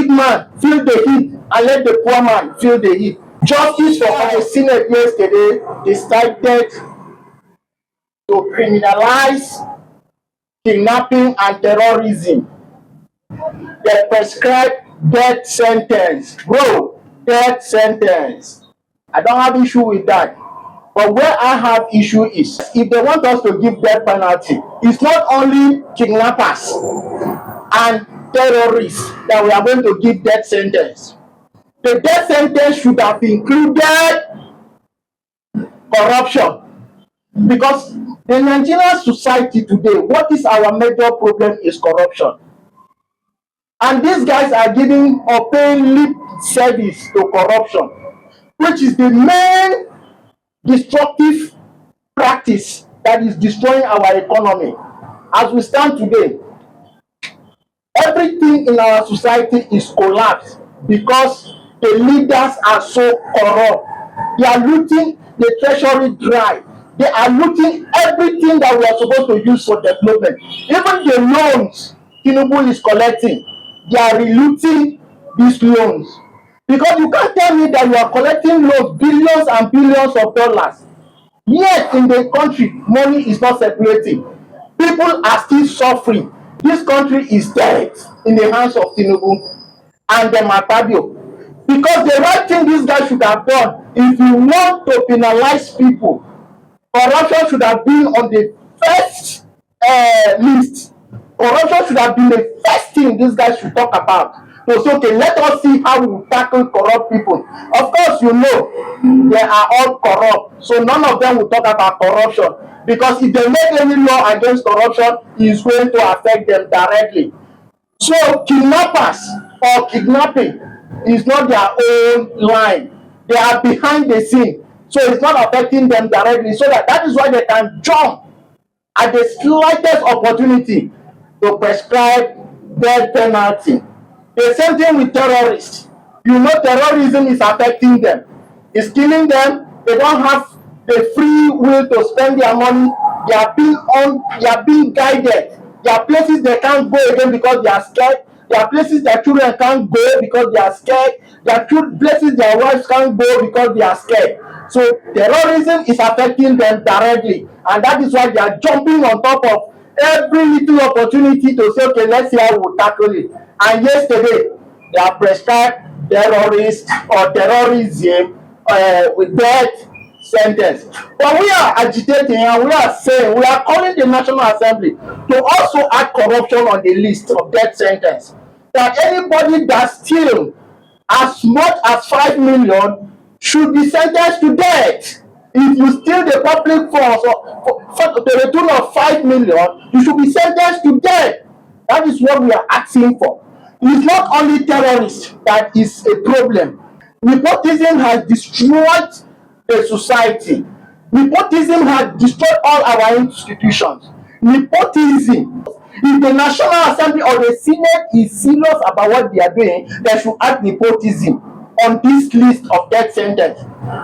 big man feel the heat and let the poor man feel the heat. Justice for the Senate yesterday decided to criminalize kidnapping and terrorism. They prescribe death sentence. Bro, death sentence. I don't have issue with that. But where I have issue is if they want us to give death penalty, it's not only kidnappers and terrorists that we are going to give death sentence. The death sentence should have included corruption. Because the Nigerian society today, what is our major problem is corruption. And these guys are giving or paying lip service to corruption, which is the main destructive practice that is destroying our economy. As we stand today, everything in our society is collapsed because the leaders are so corrupt. They are looting the treasury dry. They are looting everything that we are supposed to use for development. Even the loans Tinubu is collecting, they are relooting these loans. Because you can't tell me that you are collecting loans, billions and billions of dollars. Yet in the country, money is not circulating. People are still suffering. This country is dead in the hands of Tinubu and the Matabio. Because the right thing this guy should have done, if you want to penalize people, corruption should have been on the first list. Corruption should have been the first thing this guy should talk about. So say, okay, let us see how we tackle corrupt people. Of course, you know, they are all corrupt. So none of them will talk about corruption. Because if they make any law against corruption, it's going to affect them directly. So kidnappers or kidnapping is not their own line. They are behind the scene. So it's not affecting them directly. So that is why they can jump at the slightest opportunity to prescribe death penalty. The same thing with terrorists. You know, terrorism is affecting them. It's killing them. They don't have the free will to spend their money. They are being guided. There are places they can't go again because they are scared. There are places their children can't go because they are scared. There are places their wives can't go because they are scared. So terrorism is affecting them directly, and that is why they are jumping on top of every little opportunity to say, okay, let's see how we we'll tackle it. And yesterday, they are prescribed terrorists or terrorism with death sentence. But we are agitating and we are saying, we are calling the National Assembly to also add corruption on the list of death sentence. That anybody that steals as much as 5 million should be sentenced to death. If you steal the public funds to the tune of 5 million, you should be sentenced to death. That is what we are asking for. It's not only terrorists that is a problem. Nepotism has destroyed the society. Nepotism has destroyed all our institutions. Nepotism. If the National Assembly or the Senate is serious about what they are doing, they should add nepotism on this list of death sentence.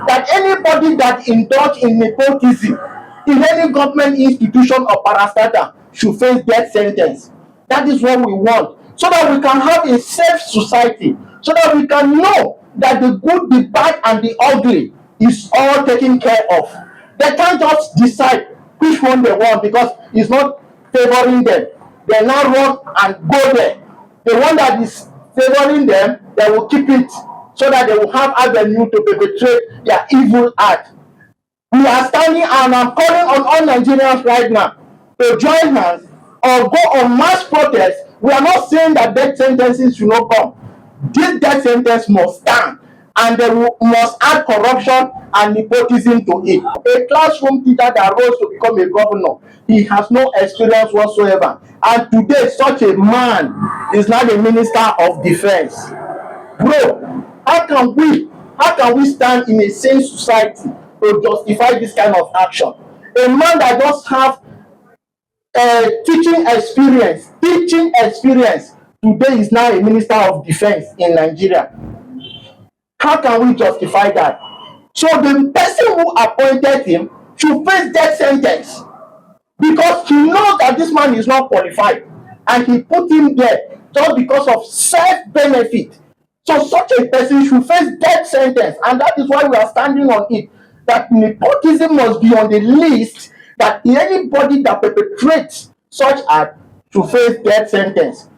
That anybody that indulge in nepotism in any government institution or parastatal should face death sentence. That is what we want, so that we can have a safe society, so that we can know that the good, the bad, and the ugly is all taken care of. They can't just decide which one they want because it's not favoring them. They now run and go there. The one that is favoring them, they will keep it so that they will have avenue to perpetrate their evil act. We are standing and I'm calling on all Nigerians right now to join hands or go on mass protest. We are not saying that death sentences should not come. This death sentence must stand, and they must add corruption and nepotism to it. A classroom teacher that rose to become a governor, he has no experience whatsoever. And today, such a man is now the Minister of Defense. Bro, how can we stand in a sane society to justify this kind of action? A man that does have teaching experience today is now a Minister of Defense in Nigeria. How can we justify that? So the person who appointed him should face death sentence because he knows that this man is not qualified and he put him there just because of self-benefit. So such a person should face death sentence, and that is why we are standing on it. That nepotism must be on the list. That anybody that perpetrates such act should face death sentence.